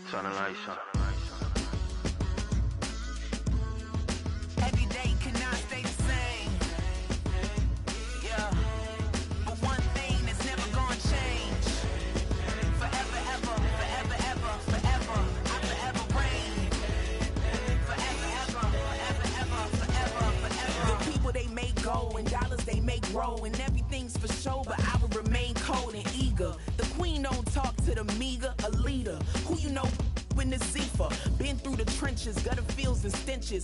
Turn the lights on. Every day cannot stay the same. Yeah. But one thing that's never gonna change. Forever, ever, forever, ever, forever. I forever reign. Forever, ever, forever, ever, forever, forever. The people they make go and dollars they make grow. And everything's for show, but I will remain cold and eager. The queen don't talk to the meager, a leader. Who you know in the Zephyr? Been through the trenches, gutter fields and stenches.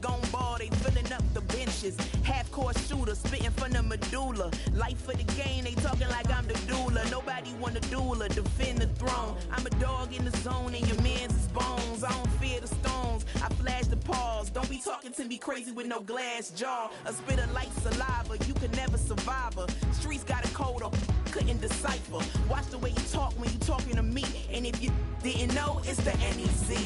Gone ball, they filling up the benches. Half-court shooter, spitting from the medulla. Life for the game, they talking like I'm the doula. Nobody wanna duel or defend the throne. I'm a dog in the zone and your man's is bones. I don't fear the stones, I flash the paws. Don't be talking to me crazy with no glass jaw. A spit of light saliva, you can never survive her. Streets got a code up, couldn't decipher. Watch the way you talk when you talking to me. And if you didn't know, it's the NEC.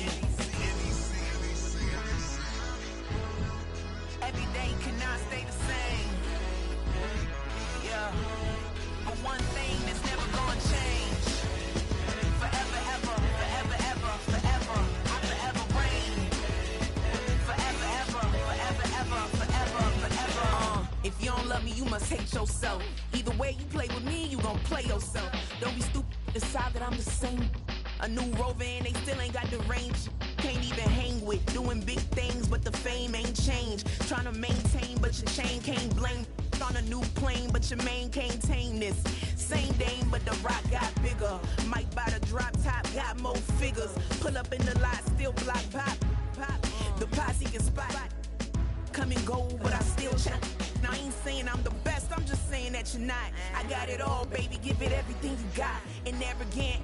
Every day cannot stay the same. Yeah. But one thing that's never gonna change. Forever, ever, forever, ever, forever. I forever reign. Forever, ever, forever, ever, forever, forever. If you don't love me, you must hate yourself. Either way you play with me, you gon' play yourself. Don't be stupid, decide that I'm the same. A new rover and they still ain't got the range. Can't even hang with, doing big things, but the fame ain't changed. Trying to maintain, but your chain can't blame. On a new plane, but your main can't tame this. Same dame, but the rock got bigger. Might buy the drop top, got more figures. Pull up in the lot, still block pop, pop. The posse can spot. Come and go, but I still check. Now I ain't saying I'm the best, I'm just saying that you're not. I got it all, baby, give it everything you got. And arrogant,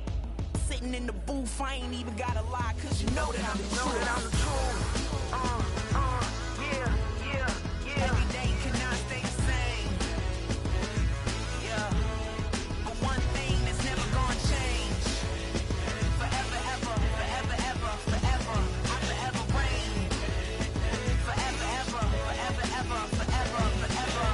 sitting in the booth, I ain't even gotta lie, cause you know that I'm the truth. Yeah. Every day cannot stay the same. Yeah. But one thing that's never gonna change. Forever, ever, forever, ever, forever. I forever reign. Forever, ever, forever, ever, forever, forever.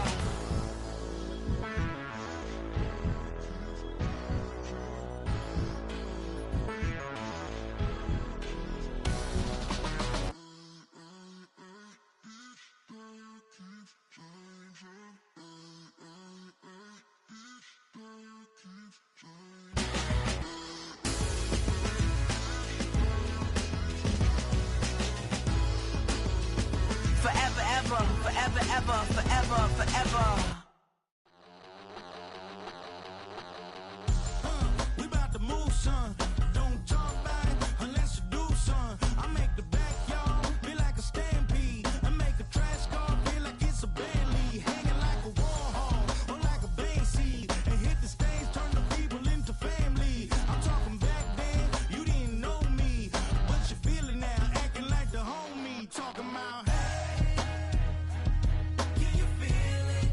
Forever, ever, forever, ever, forever, forever. We about to move, son. Don't talk about it unless you do, son. I make the backyard feel like a stampede. I make a trash car feel like it's a Bentley. Hanging like a Warhol or like a Banksy. And hit the stage, turn the people into family. I'm talking back then, you didn't know me. But you feel it now, acting like the homie. Talking about, hey, can you feel it?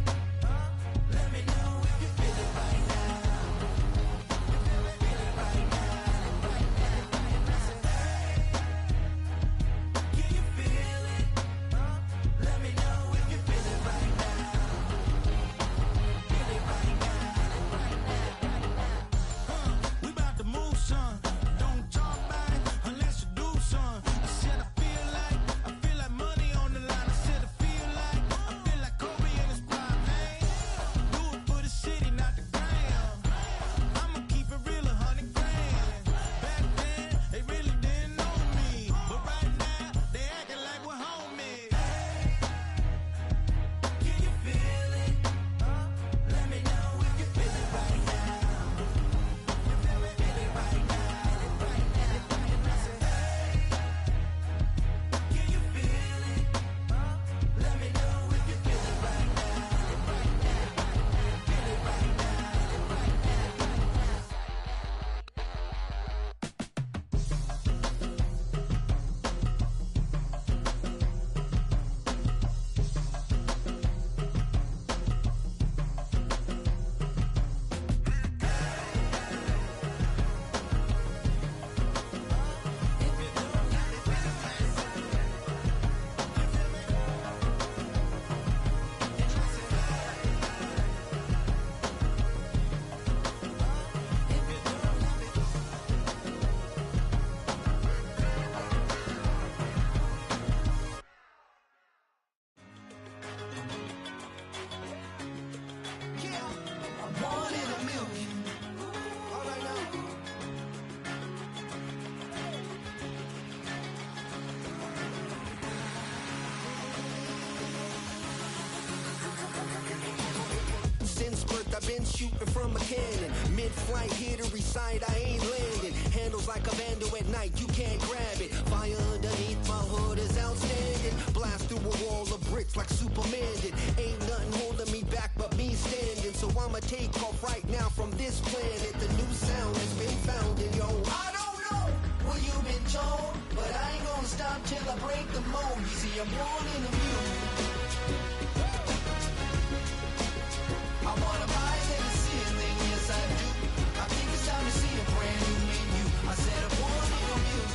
I've been shooting from a cannon. Mid-flight, here to recite, I ain't landing. Handles like a vandal at night, you can't grab it. Fire underneath my hood is outstanding. Blast through a wall of bricks like Superman did. Ain't nothing holding me back but me standing. So I'ma take off right now from this planet. The new sound has been found in yo. I don't know what you've been told, but I ain't gonna stop till I break the mold. You see, I'm born in a mule. I wanna rise in the ceiling, yes I do. I think it's time to see a brand new menu. I said I'm born in a mule.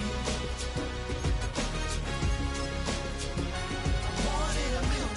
I'm born in a mule.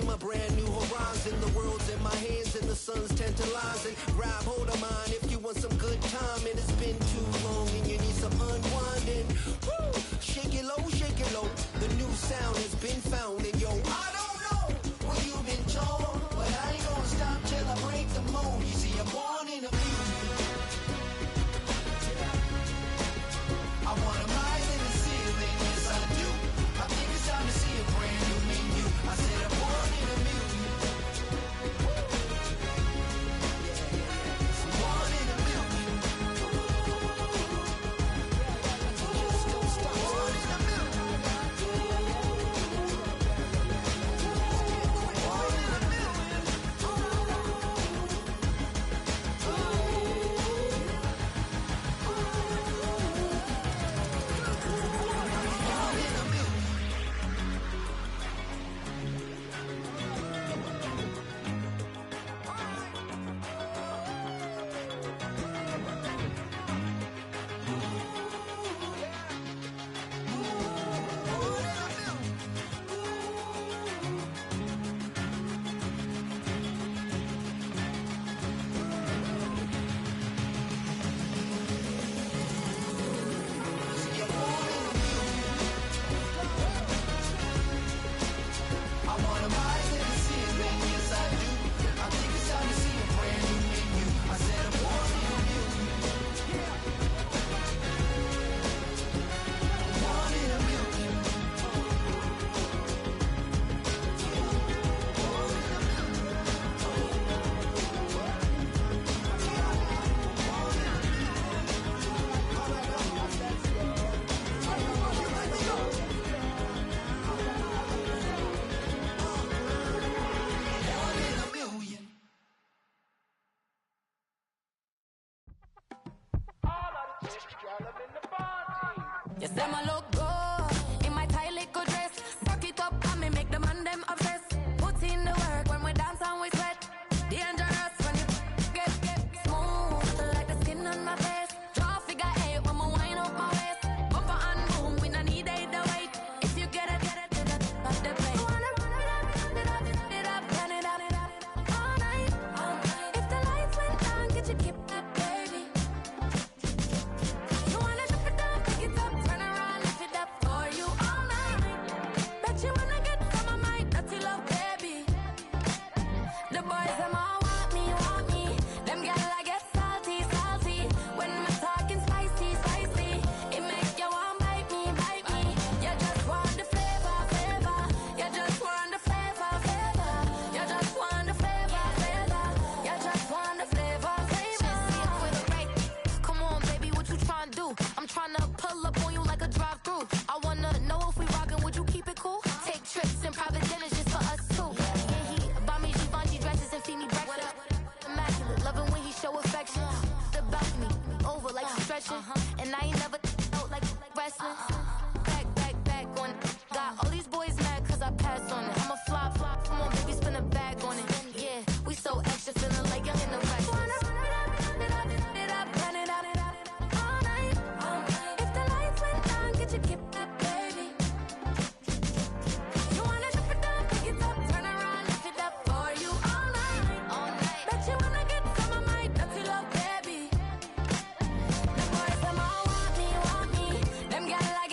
My brand new horizon, the world's in my hands and the sun's tantalizing. Grab hold of mine if you want some good time, and it's been too long and you need some unwinding. Woo! Shake it low, the new sound has been found, and yo, I don't know what you've been told, but I ain't gonna stop till I break the mold. You see, I'm born in a mule. I wanna rise in the ceiling, yes I do. I think it's time to see a brand new menu. I said I'm born in a mule. Born in a mule. Just don't stop. Born in a mule. Born in a mule. You say my look good in my tight little dress. Rock it up and me make the man them obsessed. Put in the work when we dance and we sweat. Dangerous when you get smooth like the skin on my face. Draw figure eight when we wind up my waist. Bumper and boom, we no need it the weight. If you get it, at the place. Wanna run it up, turn it up all night. If the lights went down, get your keep that baby. You wanna drop it down, pick it up, turn around, lift it up for you all night. Bet you wanna get some of my dirty love, baby. The boys them all want me. Them gyal I get salty. When me talking spicy. It make you want bite me. You just want the flavor. You just want the flavor. You just want the flavor. You just want the flavor. With a right. Come on, baby, what you tryna do? I'm tryna pull up on you like a drive-through. I wanna know if we rockin', would you keep it cool? Take trips and private dinners just for us two. Yeah, he buy me Givenchy dresses and feed me breakfast. Immaculate, loving when he show affection. The balcony, over like stretching. And I ain't never out like wrestling. Back on it. Got all these boys mad cause I passed on it. I'm a flop. Come on, baby, spin a bag on it. Yeah, we so extra, feeling like young in the rack. Turn it up all night. If the lights went down, get your keep that baby. You wanna drop it down, pick it up, turn around, lift it up for you all night. Bet you wanna get some of my dirty love, baby. The boys them all want me. Them gyal I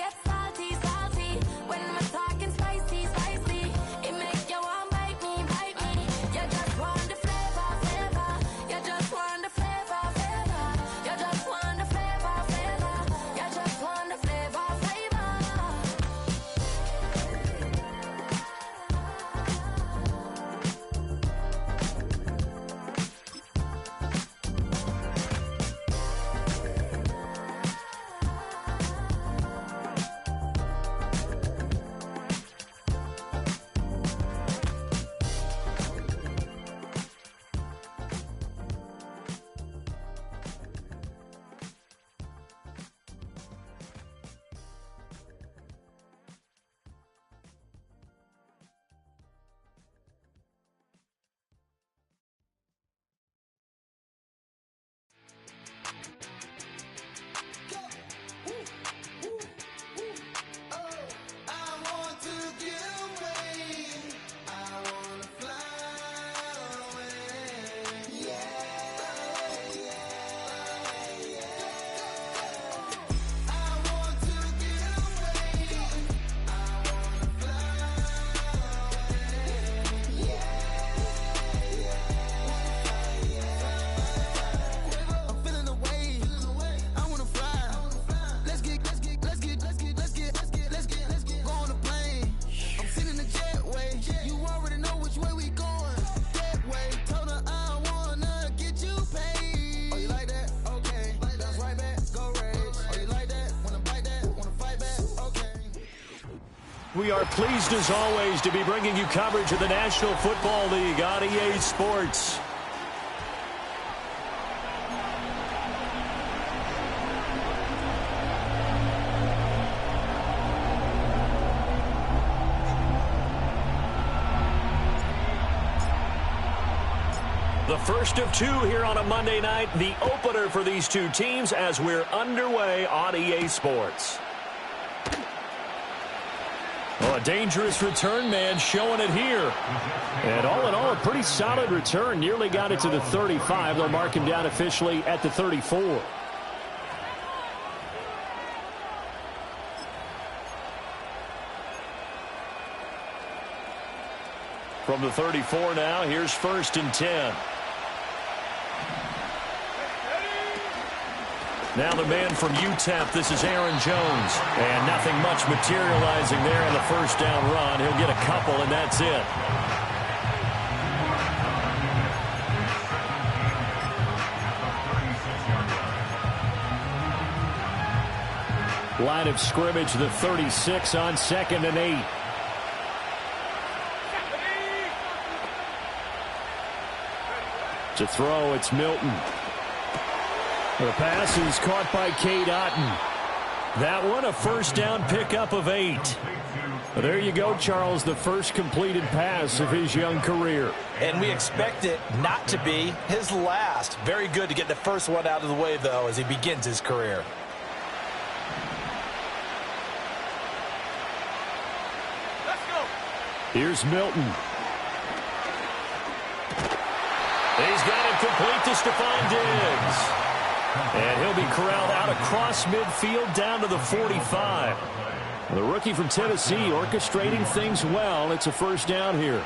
We are pleased as always to be bringing you coverage of the National Football League on EA Sports. The first of two here on a Monday night, the opener for these two teams as we're underway on EA Sports. Oh, a dangerous return man showing it here. And all in all, a pretty solid return. Nearly got it to the 35. They'll mark him down officially at the 34. From the 34 now, here's 1st and 10. Now the man from UTEP, this is Aaron Jones. And nothing much materializing there in the first down run. He'll get a couple, and that's it. Line of scrimmage, the 36 on 2nd and 8. To throw, it's Milton. The pass is caught by Cade Otton. That one, a first down pickup of 8. Well, there you go, Charles, the first completed pass of his young career. And we expect it not to be his last. Very good to get the first one out of the way, though, as he begins his career. Let's go. Here's Milton. He's got it complete to Stephon Diggs. And he'll be corralled out across midfield down to the 45. The rookie from Tennessee orchestrating things well. It's a first down here.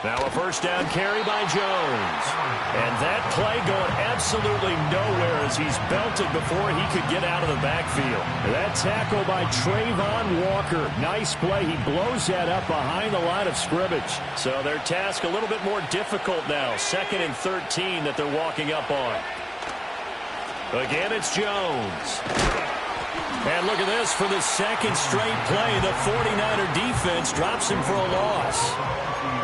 Now a first down carry by Jones. And that play going absolutely nowhere as he's belted before he could get out of the backfield. That tackle by Trayvon Walker. Nice play. He blows that up behind the line of scrimmage. So their task a little bit more difficult now. 2nd and 13 that they're walking up on. Again, it's Jones. And look at this for the second straight play. The 49er defense drops him for a loss.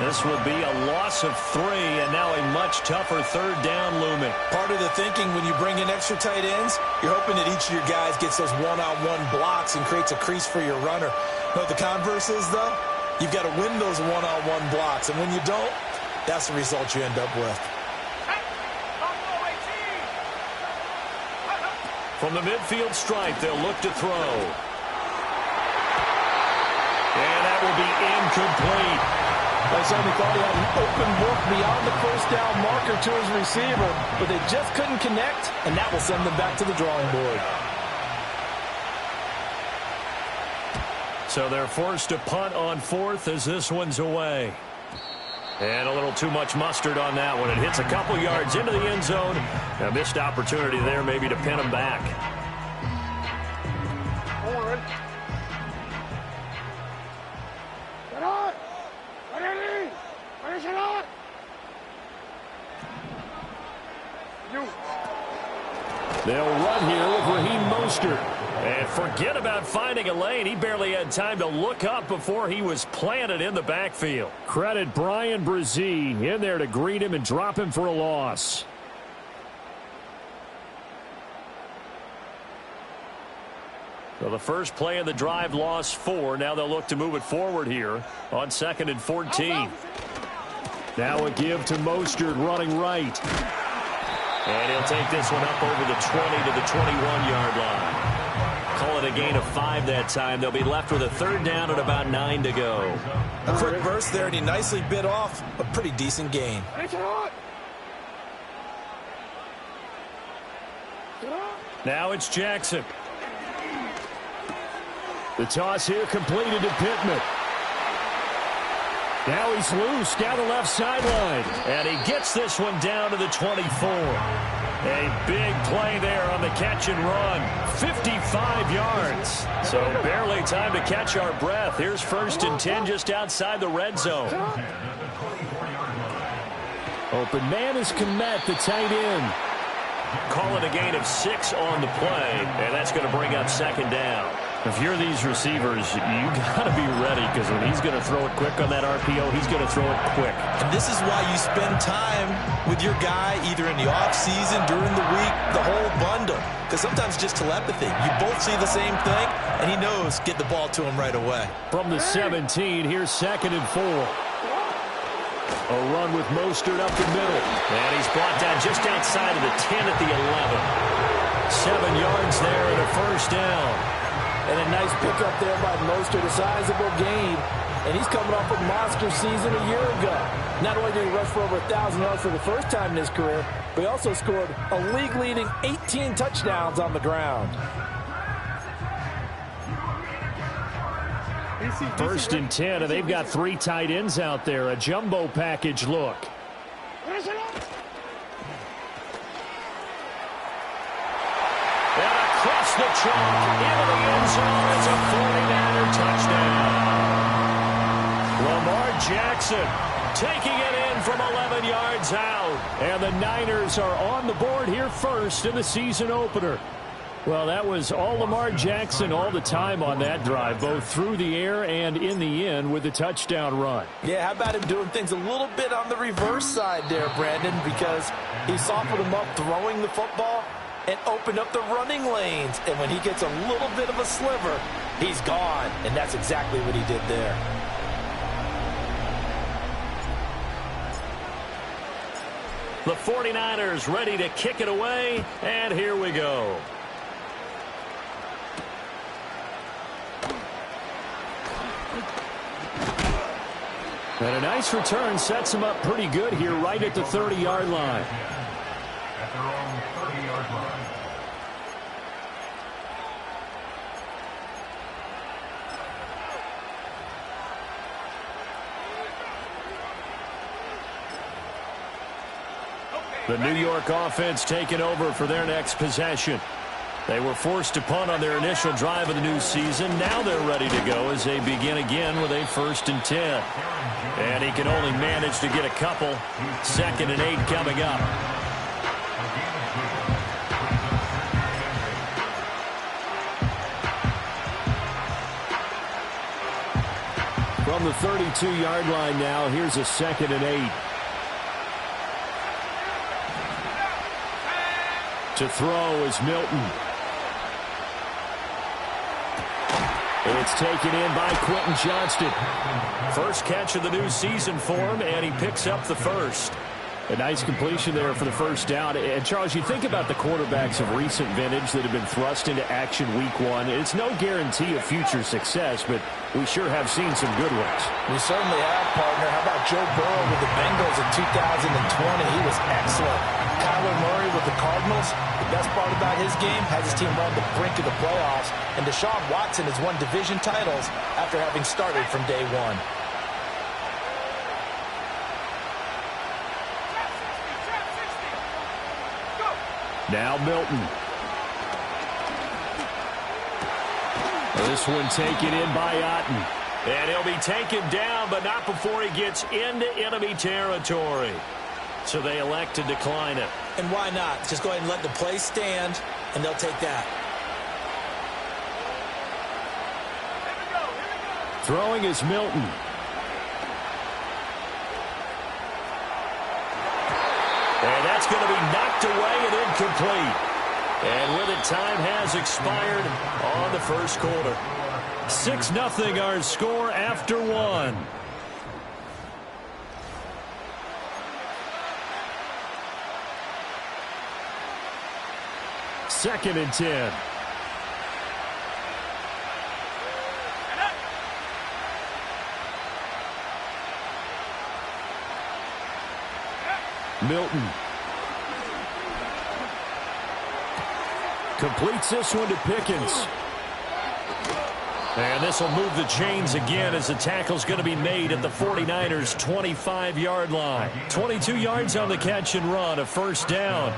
This will be a loss of 3, and now a much tougher third down looming. Part of the thinking when you bring in extra tight ends, you're hoping that each of your guys gets those one-on-one blocks and creates a crease for your runner. But the converse is, though, you've got to win those one-on-one blocks, and when you don't, that's the result you end up with. From the midfield stripe, they'll look to throw. And that will be incomplete. I certainly thought he had an open look beyond the first down marker to his receiver, but they just couldn't connect, and that will send them back to the drawing board. So they're forced to punt on 4th as this one's away. And a little too much mustard on that one. It hits a couple yards into the end zone. A missed opportunity there maybe to pin them back. They'll run here with Raheem Mostert. And forget about finding a lane. He barely had time to look up before he was planted in the backfield. Credit Brian Brzee in there to greet him and drop him for a loss. So the first play of the drive lost 4. Now they'll look to move it forward here on 2nd and 14. Now a give to Mostert running right. And he'll take this one up over the 20 to the 21-yard line. Call it a gain of 5 that time. They'll be left with a third down at about 9 to go. A quick burst there, and he nicely bit off a pretty decent gain. Now it's Jackson. The toss here completed to Pittman. Now he's loose down the left sideline. And he gets this one down to the 24. A big play there on the catch and run. 55 yards. So barely time to catch our breath. Here's 1st and 10 just outside the red zone. Open man is Kmet, the tight end. Call it a gain of 6 on the play. And that's going to bring up 2nd down. If you're these receivers, you got to be ready because when he's going to throw it quick on that RPO, he's going to throw it quick. And this is why you spend time with your guy either in the offseason, during the week, the whole bundle. Because sometimes just telepathy. You both see the same thing, and he knows get the ball to him right away. From the 17, here's 2nd and 4. A run with Mostert up the middle. And he's brought down just outside of the 10 at the 11. 7 yards there and a first down. And a nice pickup there by Mostert, a sizable gain. And he's coming off a monster season a year ago. Not only did he rush for over 1,000 yards for the first time in his career, but he also scored a league-leading 18 touchdowns on the ground. 1st and 10, and they've got 3 tight ends out there. A jumbo package look. The trunk into the end zone. It's a 49er touchdown. Lamar Jackson taking it in from 11 yards out. And the Niners are on the board here first in the season opener. Well, that was all Lamar Jackson all the time on that drive, both through the air and in the end with the touchdown run. Yeah, how about him doing things a little bit on the reverse side there, Brandon, because he softened him up throwing the football and opened up the running lanes. And when he gets a little bit of a sliver, he's gone. And that's exactly what he did there. The 49ers ready to kick it away, and here we go. And a nice return sets him up pretty good here right at the 30-yard line. At their own 30-yard line. The New York offense taking over for their next possession. They were forced to punt on their initial drive of the new season. Now they're ready to go as they begin again with a 1st and 10. And he can only manage to get a couple. 2nd and 8 coming up. From the 32-yard line now, here's a 2nd and 8. To throw is Milton. It's taken in by Quentin Johnston. First catch of the new season for him, and he picks up the first. A nice completion there for the first down. And, Charles, you think about the quarterbacks of recent vintage that have been thrust into action week 1. It's no guarantee of future success, but we sure have seen some good ones. We certainly have, partner. How about Joe Burrow with the Bengals in 2020? He was excellent. Kyler Murray with the Cardinals. The best part about his game has his team on the brink of the playoffs. And Deshaun Watson has won division titles after having started from day 1. Now Milton. This one taken in by Otten. And he'll be taken down, but not before he gets into enemy territory. So they elect to decline it. And why not? Just go ahead and let the play stand, and they'll take that. Throwing is Milton. And that's going to be knocked away and incomplete. And with it, time has expired on the first quarter. 6-0 our score after 1. Second and 10. Milton completes this one to Pickens. And this will move the chains again as the tackle's going to be made at the 49ers' 25-yard line. 22 yards on the catch and run, a first down.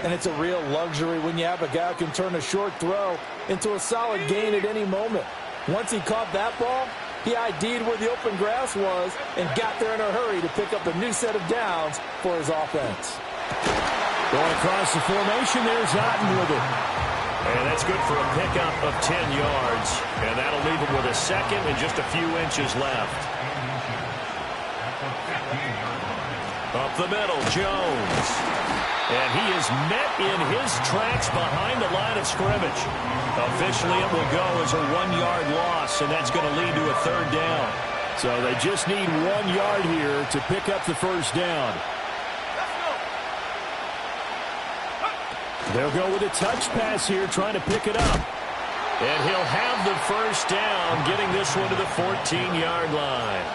And it's a real luxury when you have a guy who can turn a short throw into a solid gain at any moment. Once he caught that ball, he ID'd where the open grass was and got there in a hurry to pick up a new set of downs for his offense. Going across the formation, there's Otten with it. And that's good for a pickup of 10 yards. And that'll leave him with a second and just a few inches left. Up the middle, Jones. And he is met in his tracks behind the line of scrimmage. Officially, it will go as a 1-yard loss, and that's going to lead to a third down. So they just need 1 yard here to pick up the first down. They'll go with a touch pass here, trying to pick it up. And he'll have the first down, getting this one to the 14-yard line.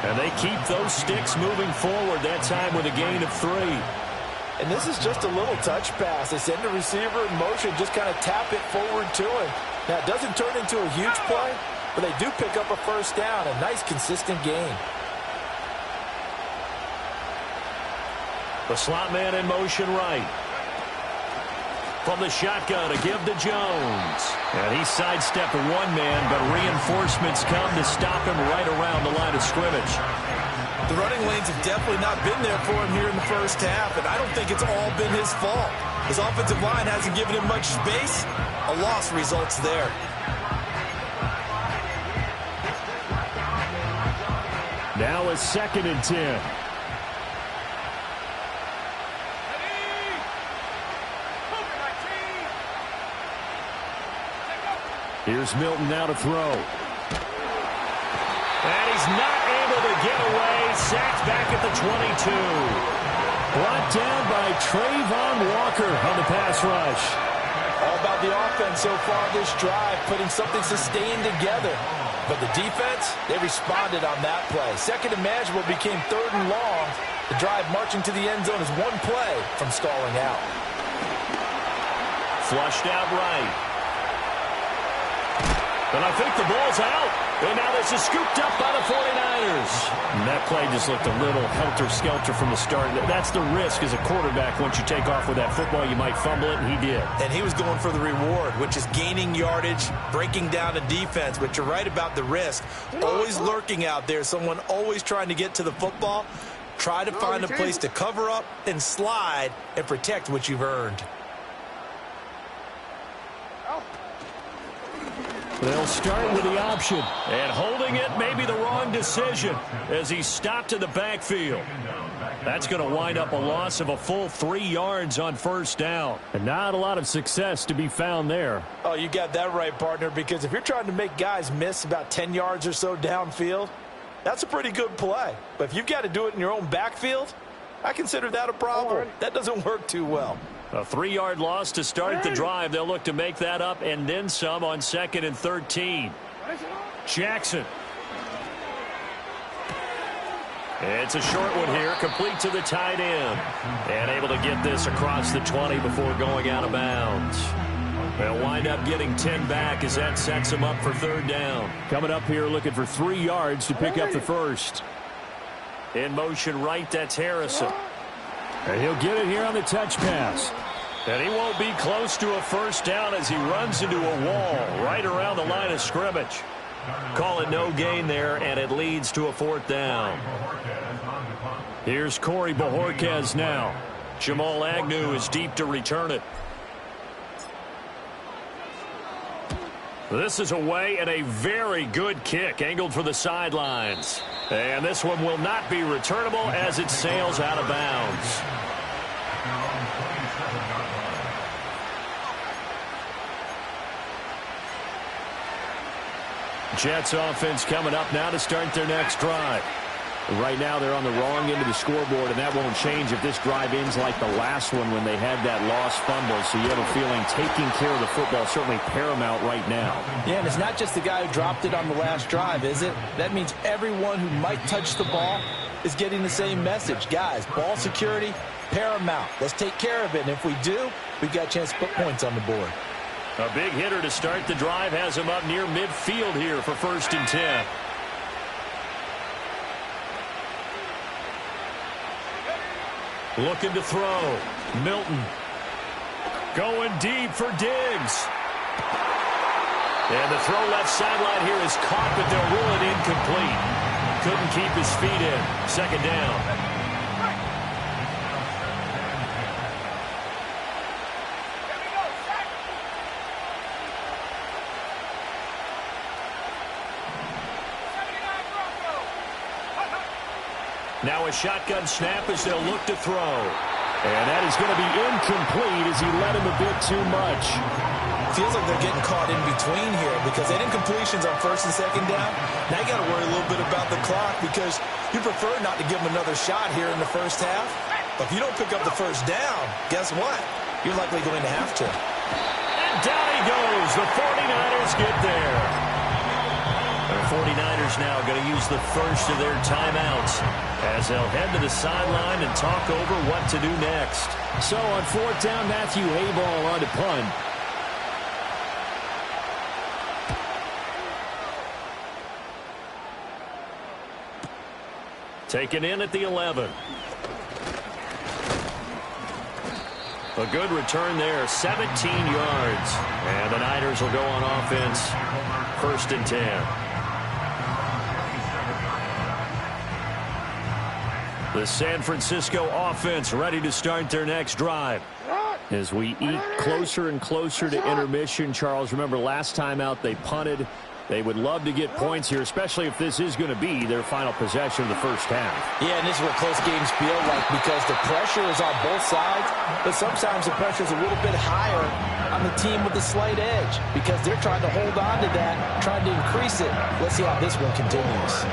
And they keep those sticks moving forward, that time with a gain of 3. And this is just a little touch pass. They send the receiver in motion, just kind of tap it forward to him. Now, it doesn't turn into a huge play, but they do pick up a first down, a nice, consistent gain. The slot man in motion right. From the shotgun, a give to Jones. And he sidestepped one man, but reinforcements come to stop him right around the line of scrimmage. The running lanes have definitely not been there for him here in the first half, and I don't think it's all been his fault. His offensive line hasn't given him much space. A loss results there. Now a 2nd and 10. Here's Milton now to throw. And he's not able to get away. Sacked back at the 22. Brought down by Trayvon Walker on the pass rush. All about the offense so far this drive, putting something sustained together. But the defense, they responded on that play. Second and manageable became 3rd and long. The drive marching to the end zone is one play from stalling out. Flushed out right. And I think the ball's out. And now this is scooped up by the 49ers. And that play just looked a little helter-skelter from the start. That's the risk as a quarterback. Once you take off with that football, you might fumble it, and he did. And he was going for the reward, which is gaining yardage, breaking down the defense. But you're right about the risk. Always lurking out there, someone always trying to get to the football. Try to find a place to cover up and slide and protect what you've earned. They'll start with the option. And holding it may be the wrong decision as he stopped in the backfield. That's going to wind up a loss of a full 3 yards on first down. And not a lot of success to be found there. Oh, you got that right, partner, because if you're trying to make guys miss about 10 yards or so downfield, that's a pretty good play. But if you've got to do it in your own backfield, I consider that a problem. That doesn't work too well. A 3-yard loss to start the drive. They'll look to make that up and then some on 2nd and 13. Jackson. It's a short one here, complete to the tight end. And able to get this across the 20 before going out of bounds. They'll wind up getting 10 back as that sets them up for 3rd down. Coming up here looking for 3 yards to pick up the first. In motion right, that's Harrison. And he'll get it here on the touch pass. And he won't be close to a first down as he runs into a wall right around the line of scrimmage. Call it no gain there, and it leads to a 4th down. Here's Corey Bojorquez now. Jamal Agnew is deep to return it. This is away and a very good kick angled for the sidelines. And this one will not be returnable as it sails out of bounds. Jets offense coming up now to start their next drive. Right now they're on the wrong end of the scoreboard, and that won't change if this drive ends like the last one when they had that lost fumble. So you have a feeling taking care of the football is certainly paramount right now. Yeah, and it's not just the guy who dropped it on the last drive, is it? That means everyone who might touch the ball is getting the same message. Guys, ball security, paramount. Let's take care of it, and if we do, we've got a chance to put points on the board. A big hitter to start the drive has him up near midfield here for 1st and 10. Looking to throw. Milton. Going deep for Diggs. And the throw left sideline here is caught, but they'll rule it incomplete. Couldn't keep his feet in. 2nd down. Now a shotgun snap as they'll look to throw. And that is going to be incomplete as he led him a bit too much. Feels like they're getting caught in between here because they didn't incompletions on first and second down. Now you got to worry a little bit about the clock because you prefer not to give them another shot here in the first half. But if you don't pick up the first down, guess what? You're likely going to have to. And down he goes. The 49ers get there. The 49ers now going to use the first of their timeouts as they'll head to the sideline and talk over what to do next. So on fourth down, Matthew Hayball on to punt. Taken in at the 11. A good return there, 17 yards. And the Niners will go on offense, 1st and 10. The San Francisco offense ready to start their next drive. As we eat closer and closer to intermission, Charles, remember last time out they punted. They would love to get points here, especially if this is going to be their final possession of the first half. Yeah, and this is what close games feel like because the pressure is on both sides, but sometimes the pressure is a little bit higher on the team with the slight edge because they're trying to hold on to that, trying to increase it. Let's see how this one continues.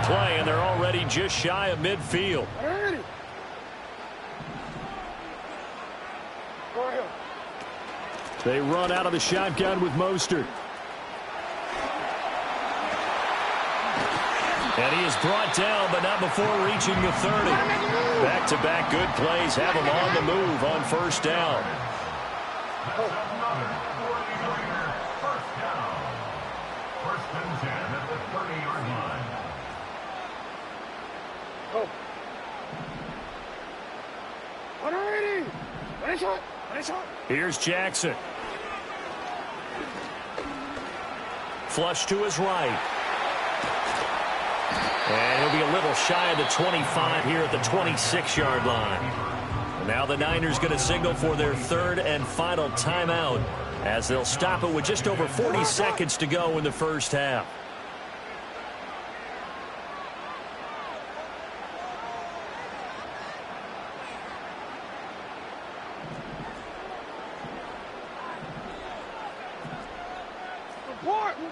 Play, and they're already just shy of midfield. They run out of the shotgun with Mostert. And he is brought down, but not before reaching the 30. Back-to-back good plays have him on the move on first down. First and 10 at the 30-yard line. Here's Jackson. Flush to his right. And he'll be a little shy of the 25 here at the 26-yard line. And now the Niners going to signal for their 3rd and final timeout as they'll stop it with just over 40 seconds to go in the first half.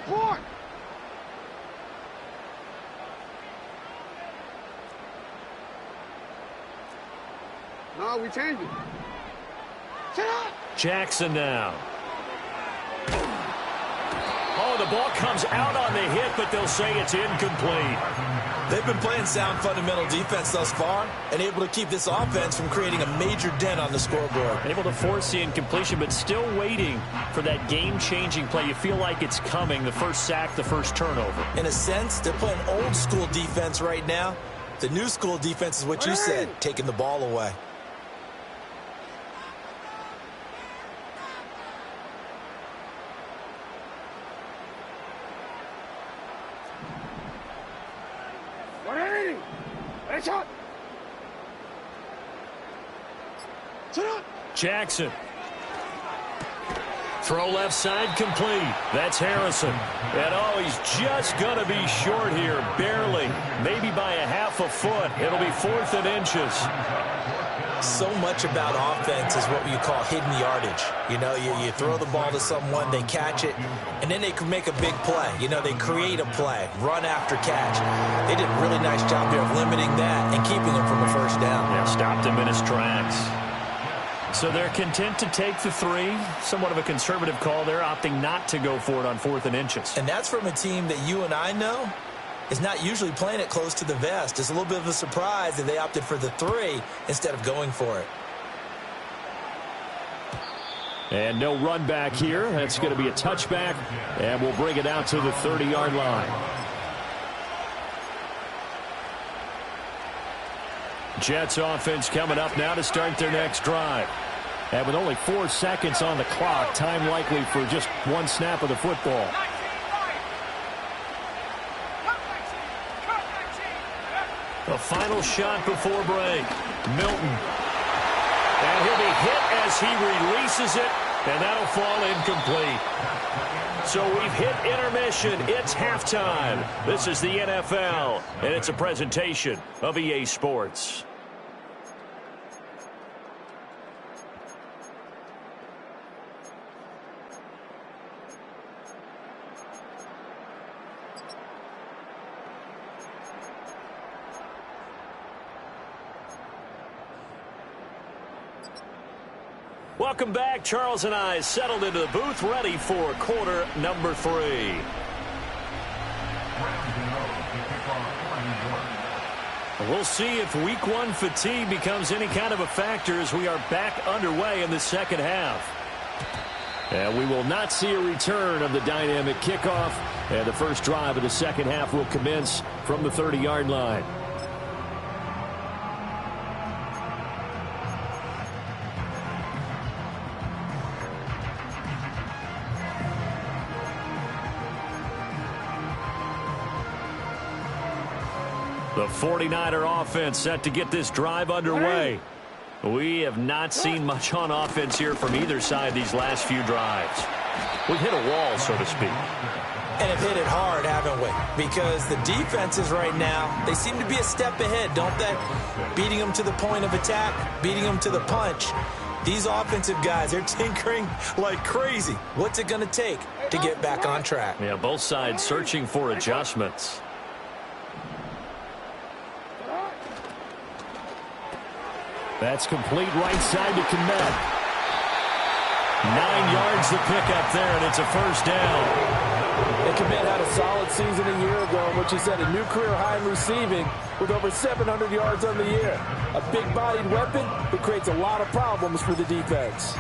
Report! No, we changed it. Sit up! Jackson now. Oh, the ball comes out on the hit, but they'll say it's incomplete. They've been playing sound fundamental defense thus far and able to keep this offense from creating a major dent on the scoreboard. Able to force the incompletion, but still waiting for that game-changing play. You feel like it's coming, the first sack, the first turnover. In a sense, they're playing old school defense right now. The new school defense is what you said, taking the ball away. Jackson. Throw left side complete. That's Harrison. And oh, he's just going to be short here, barely. Maybe by a half a foot. It'll be 4th and inches. So much about offense is what you call hidden yardage. You know, you throw the ball to someone, they catch it, and then they can make a big play. You know, they create a play, run after catch. They did a really nice job here of limiting that and keeping him from a first down. Yeah, stopped him in his tracks. So they're content to take the 3. Somewhat of a conservative call there, opting not to go for it on 4th and inches. And that's from a team that you and I know is not usually playing it close to the vest. It's a little bit of a surprise that they opted for the 3 instead of going for it. And no run back here. That's going to be a touchback, and we'll bring it out to the 30-yard line. Jets offense coming up now to start their next drive. And with only 4 seconds on the clock, time likely for just 1 snap of the football. A final shot before break. Milton. And he'll be hit as he releases it, and that'll fall incomplete. So we've hit intermission. It's halftime. This is the NFL, and it's a presentation of EA Sports. Welcome back. Charles and I settled into the booth, ready for quarter number 3. We'll see if week 1 fatigue becomes any kind of a factor as we are back underway in the second half. And we will not see a return of the dynamic kickoff, and the first drive of the second half will commence from the 30-yard line. The 49er offense set to get this drive underway. We have not seen much on offense here from either side these last few drives. We've hit a wall, so to speak. And have hit it hard, haven't we? Because the defenses right now, they seem to be a step ahead, don't they? Beating them to the point of attack, beating them to the punch. These offensive guys, they're tinkering like crazy. What's it going to take to get back on track? Yeah, both sides searching for adjustments. That's complete right side to Komet. 9 yards to pick up there, and it's a first down. And Komet had a solid season a year ago, in which he set a new career high in receiving with over 700 yards on the year. A big-bodied weapon that creates a lot of problems for the defense.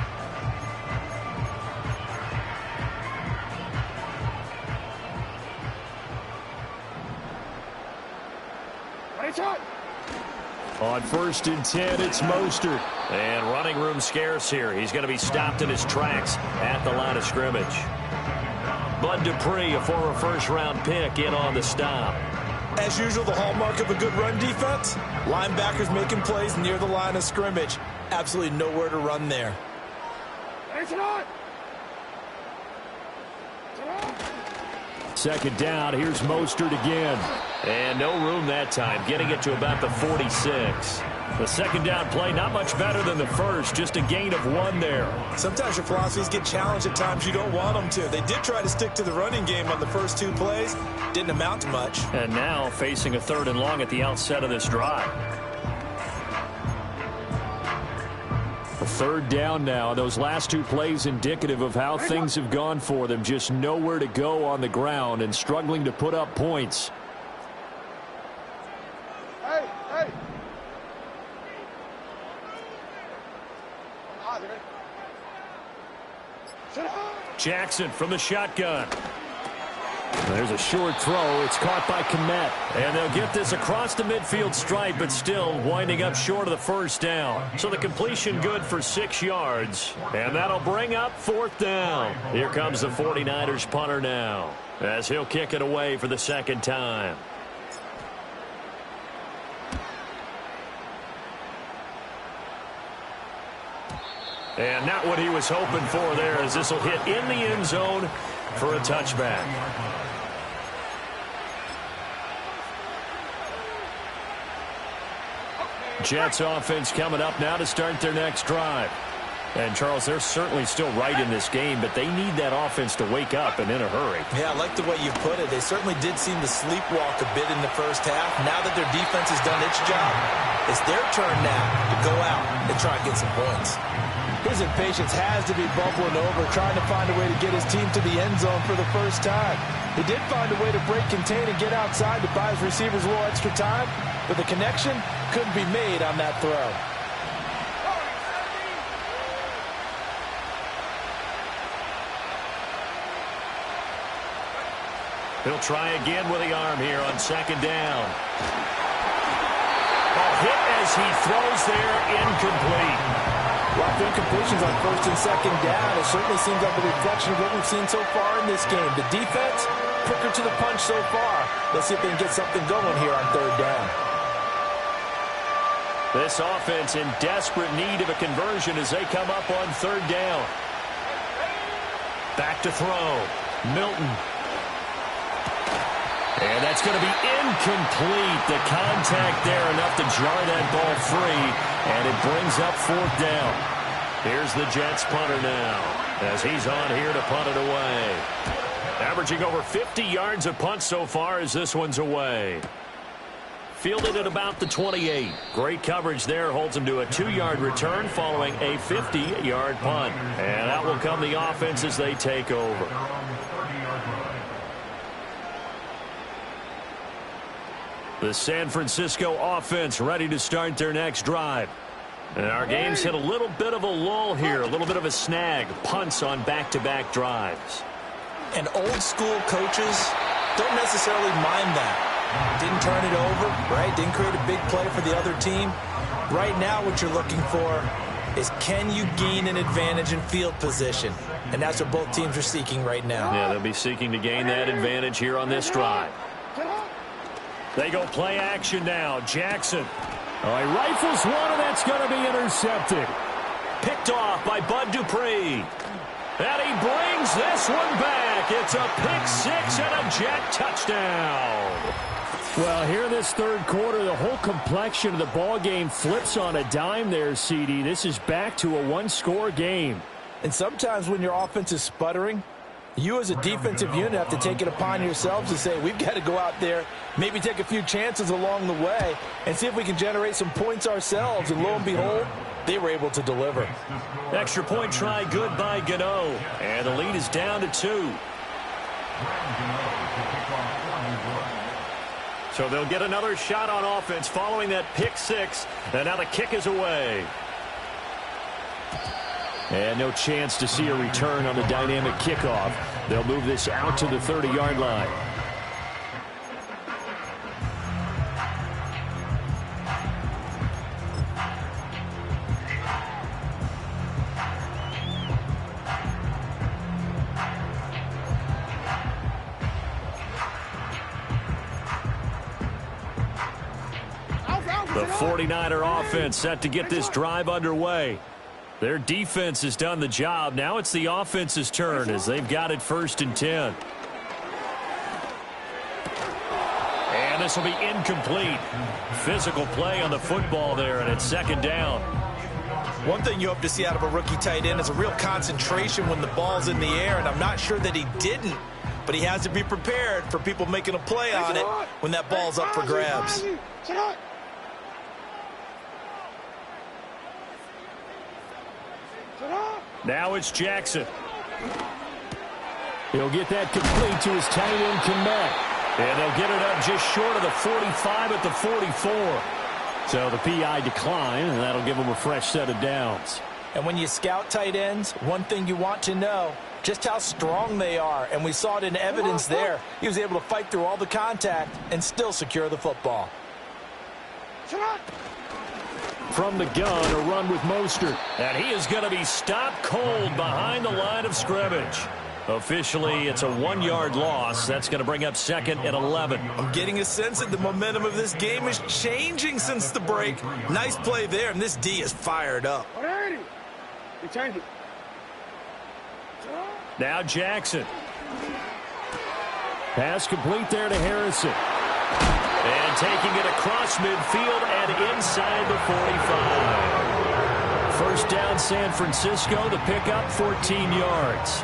On 1st and 10, it's Mostert. And running room scarce here. He's going to be stopped in his tracks at the line of scrimmage. Bud Dupree, a former first-round pick, in on the stop. As usual, the hallmark of a good run defense, linebackers making plays near the line of scrimmage. Absolutely nowhere to run there. Second down, here's Mostert again. And no room that time, getting it to about the 46. The second down play, not much better than the first, just a gain of 1 there. Sometimes your philosophies get challenged at times you don't want them to. They did try to stick to the running game on the first 2 plays. Didn't amount to much. And now facing a 3rd and long at the outset of this drive. A 3rd down now. Those last 2 plays indicative of how things have gone for them. Just nowhere to go on the ground and struggling to put up points. Jackson from the shotgun. There's a short throw. It's caught by Komet. And they'll get this across the midfield stripe, but still winding up short of the first down. So the completion good for 6 yards. And that'll bring up 4th down. Here comes the 49ers punter now, as he'll kick it away for the 2nd time. And not what he was hoping for there, as this will hit in the end zone for a touchback. Jets offense coming up now to start their next drive. And, Charles, they're certainly still right in this game, but they need that offense to wake up and in a hurry. Yeah, I like the way you put it. They certainly did seem to sleepwalk a bit in the first half. Now that their defense has done its job, it's their turn now to go out and try and get some points. His impatience has to be bubbling over, trying to find a way to get his team to the end zone for the first time. He did find a way to break contain and get outside to buy his receivers a little extra time, but the connection couldn't be made on that throw. He'll try again with the arm here on 2nd down. A hit as he throws there, incomplete. A lot of incompletions on 1st and 2nd down. It certainly seems like a reflection of what we've seen so far in this game. The defense, quicker to the punch so far. Let's see if they can get something going here on 3rd down. This offense in desperate need of a conversion as they come up on third down. Back to throw. Milton. And that's going to be incomplete. The contact there enough to jar that ball free. And it brings up fourth down. Here's the Jets punter now as he's on here to punt it away. Averaging over 50 yards a punt so far as this one's away. Fielded at about the 28. Great coverage there. Holds him to a 2-yard return following a 50-yard punt. And out will come the offense as they take over. The San Francisco offense ready to start their next drive. And our game's hit a little bit of a lull here. A little bit of a snag. Punts on back-to-back drives. And old-school coaches don't necessarily mind that. Didn't turn it over, right? Didn't create a big play for the other team. Right now what you're looking for is can you gain an advantage in field position? And that's what both teams are seeking right now. Yeah, they'll be seeking to gain that advantage here on this drive. They go play action now. Jackson. Oh, he rifles one, and that's going to be intercepted. Picked off by Bud Dupree. And he brings this one back. It's a pick six and a Jet touchdown. Well, here this third quarter, the whole complexion of the ball game flips on a dime there, CD. This is back to a one-score game. And sometimes when your offense is sputtering, you as a defensive unit have to take it upon yourselves to say, we've got to go out there, maybe take a few chances along the way, and see if we can generate some points ourselves. And lo and behold, they were able to deliver. Extra point try good by Gano. And the lead is down to 2. So they'll get another shot on offense following that pick six. And now the kick is away. And no chance to see a return on the dynamic kickoff. They'll move this out to the 30-yard line. The 49er offense set to get this drive underway. Their defense has done the job. Now it's the offense's turn as they've got it 1st and 10. And this will be incomplete. Physical play on the football there, and it's 2nd down. One thing you hope to see out of a rookie tight end is a real concentration when the ball's in the air, and I'm not sure that he didn't, but he has to be prepared for people making a play on it when that ball's up for grabs. Now it's Jackson. He'll get that complete to his tight end Komet. And they'll get it up just short of the 45 at the 44. So the PI decline, and that'll give him a fresh set of downs. And when you scout tight ends, one thing you want to know, just how strong they are. And we saw it in evidence there. He was able to fight through all the contact and still secure the football. From the gun, a run with Mostert. And he is going to be stopped cold behind the line of scrimmage. Officially, it's a 1-yard loss. That's going to bring up 2nd and 11. I'm getting a sense that the momentum of this game is changing since the break. Nice play there, and this D is fired up. Now Jackson. Pass complete there to Harrison. And taking it across midfield and inside the 45. 1st down San Francisco. The pickup 14 yards.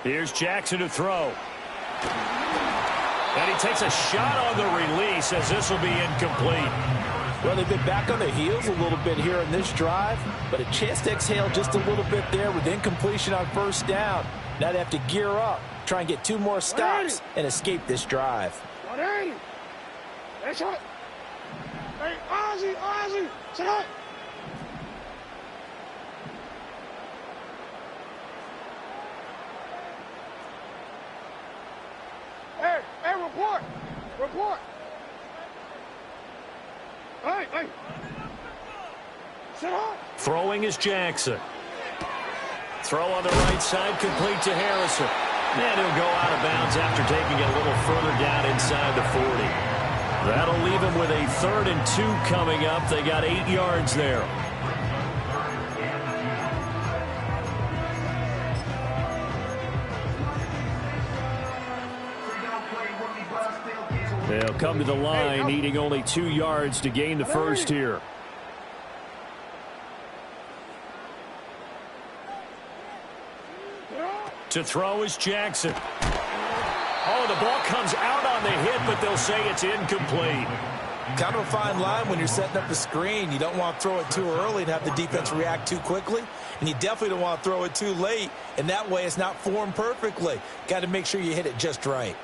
Here's Jackson to throw. And he takes a shot on the release as this will be incomplete. Well, they've been back on their heels a little bit here in this drive, but a chance to exhale just a little bit there with incompletion on 1st down. Now they have to gear up, try and get 2 more stops and escape this drive. Report. Hey. Throwing is Jackson. Throw on the right side, complete to Harrison. And he'll go out of bounds after taking it a little further down inside the 40. That'll leave him with a 3rd and 2 coming up. They got 8 yards there. They'll come to the line, needing only 2 yards to gain the first here. To throw is Jackson. Oh, the ball comes out on the hit, but they'll say it's incomplete. Kind of a fine line when you're setting up the screen. You don't want to throw it too early and have the defense react too quickly. And you definitely don't want to throw it too late. And that way it's not formed perfectly. Got to make sure you hit it just right.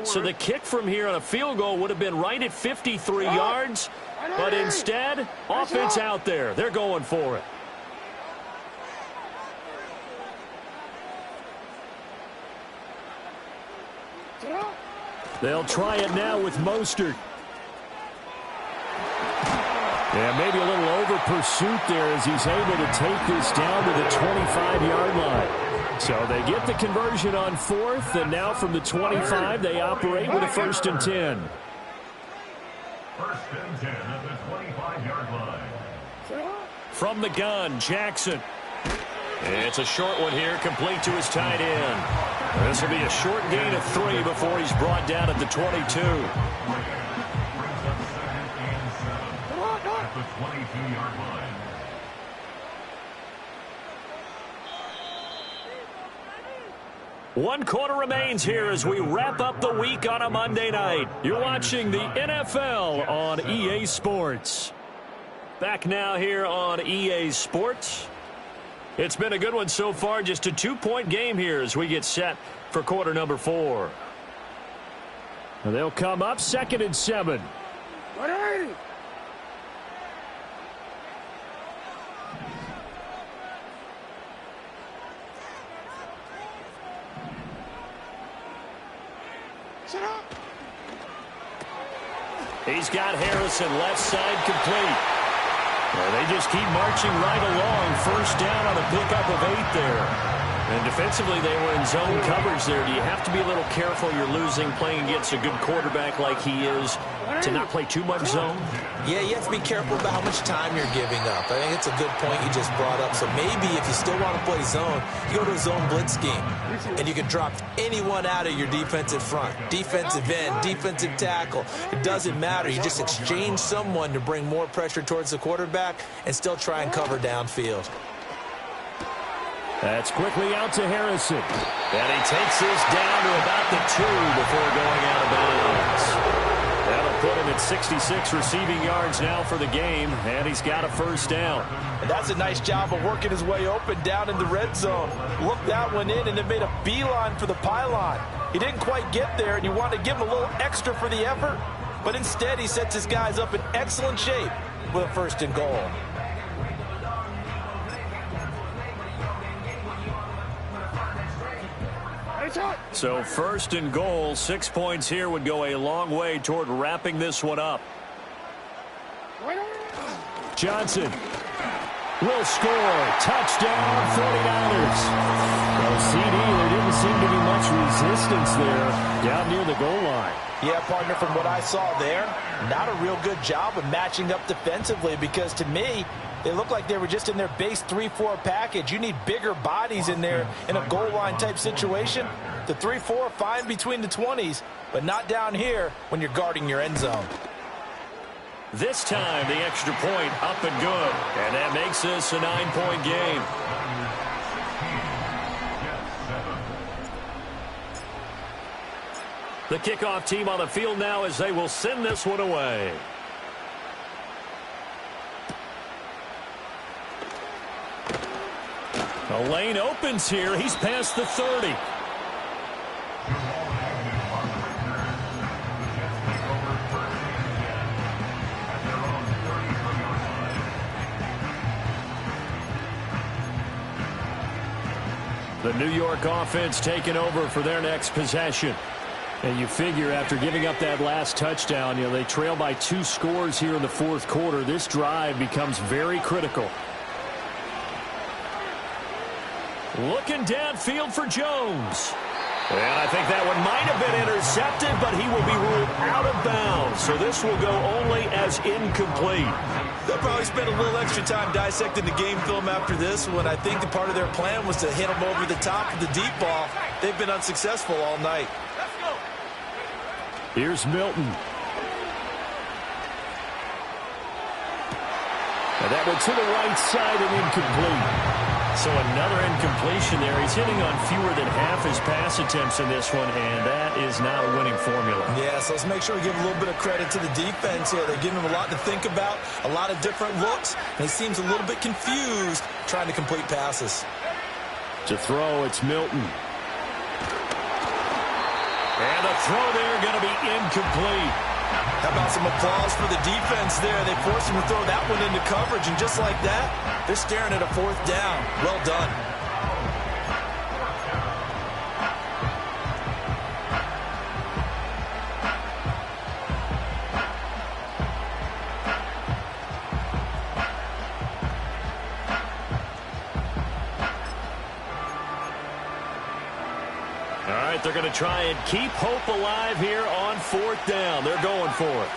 So the kick from here on a field goal would have been right at 53 yards. But instead, offense out there. They're going for it. They'll try it now with Mostert. Yeah, maybe a little over pursuit there as he's able to take this down to the 25-yard line. So they get the conversion on 4th, and now from the 25, they operate with a 1st and 10. 1st and 10 at the 25-yard line. From the gun, Jackson. It's a short one here, complete to his tight end. This will be a short gain of 3 before he's brought down at the 22. Brings up 2nd and 7 at the 22-yard line. One quarter remains here as we wrap up the week on a Monday night. You're watching the NFL on EA Sports. Back now here on EA Sports. It's been a good one so far, just a 2-point game here as we get set for quarter number 4. They'll come up 2nd and 7. He's got Harrison left side complete. Well, they just keep marching right along. 1st down on a pickup of 8 there. And defensively, they were in zone coverage there. Do you have to be a little careful? You're losing playing against a good quarterback like he is to not play too much zone? Yeah, you have to be careful about how much time you're giving up. I think it's a good point you just brought up. So maybe if you still want to play zone, you go to a zone blitz scheme. And you can drop anyone out of your defensive front. Defensive end, defensive tackle. It doesn't matter. You just exchange someone to bring more pressure towards the quarterback and still try and cover downfield. That's quickly out to Harrison. And he takes this down to about the 2 before going out of bounds. That'll put him at 66 receiving yards now for the game, and he's got a 1st down. And that's a nice job of working his way open down in the red zone. Looked that one in and then made a beeline for the pylon. He didn't quite get there, and you want to give him a little extra for the effort, but instead he sets his guys up in excellent shape with a 1st and goal. So 1st and goal, 6 points here would go a long way toward wrapping this one up. Johnson will score. Touchdown, 49ers. Well, CD, there didn't seem to be much resistance there down near the goal line. Yeah, partner, from what I saw there, not a real good job of matching up defensively because to me, they look like they were just in their base 3-4 package. You need bigger bodies in there in a goal line type situation. The 3-4 fine between the 20s, but not down here when you're guarding your end zone. This time, the extra point up and good. And that makes this a 9-point game. The kickoff team on the field now as they will send this one away. The lane opens here. He's past the 30. The New York offense taking over for their next possession. And you figure after giving up that last touchdown, they trail by 2 scores here in the fourth quarter. This drive becomes very critical. Looking downfield for Jones. And I think that one might have been intercepted, but he will be ruled out of bounds. So this will go only as incomplete. They'll probably spend a little extra time dissecting the game film after this one. I think the part of their plan was to hit him over the top of the deep ball. They've been unsuccessful all night. Here's Milton. And that went to the right side and incomplete. So another incompletion there. He's hitting on fewer than half his pass attempts in this one, and that is not a winning formula. Yeah, so let's make sure we give a little bit of credit to the defense here. They're giving him a lot to think about, a lot of different looks, and he seems a little bit confused trying to complete passes. To throw, it's Milton. And the throw there going to be incomplete. How about some applause for the defense there? They forced him to throw that one into coverage, and just like that, they're staring at a 4th down. Well done. All right, they're going to try and keep hope alive here on 4th down. They're going for it.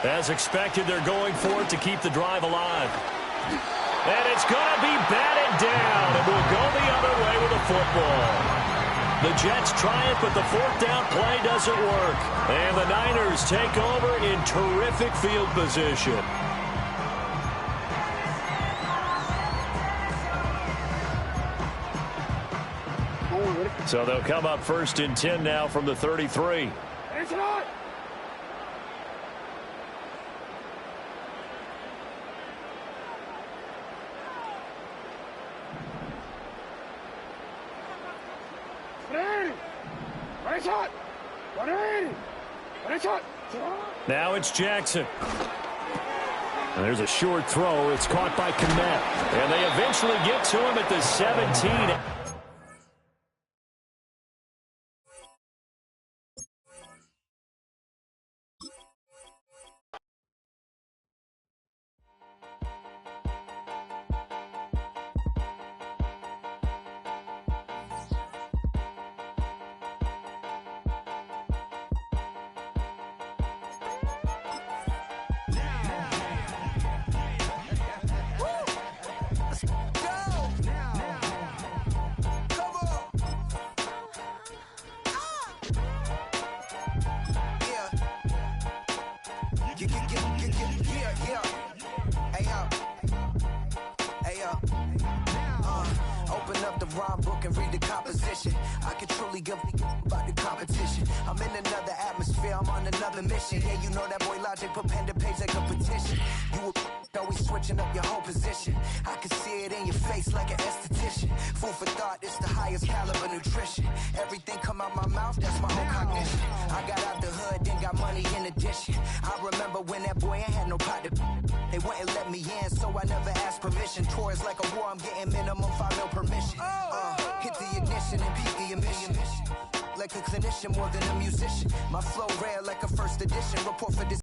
As expected, they're going for it to keep the drive alive. And it's going to be batted down, and we'll go the other way with the football. The Jets try it, but the 4th down play doesn't work. And the Niners take over in terrific field position. So they'll come up 1st and 10 now from the 33. Now it's Jackson. And there's a short throw. It's caught by Kmet. And they eventually get to him at the 17. Open up the rhyme book and read the composition. I can truly give about the competition. I'm in another atmosphere, I'm on another mission. Yeah, you know that boy Logic put pen to page like a petition. You always switching up your whole position. I can see it in your face like an esthetician. Food for thought, it's the highest caliber nutrition. Everything come out my mouth, that's my own cognition. I got out the hood, then got money in addition. I remember when that boy ain't had no pot to. They wouldn't let me in, so I never asked permission. Tours like a war, I'm getting minimum 5 mil permission. Hit the ignition and beat the emission. Like a clinician more than a musician. My flow rare like a first edition. Report for this.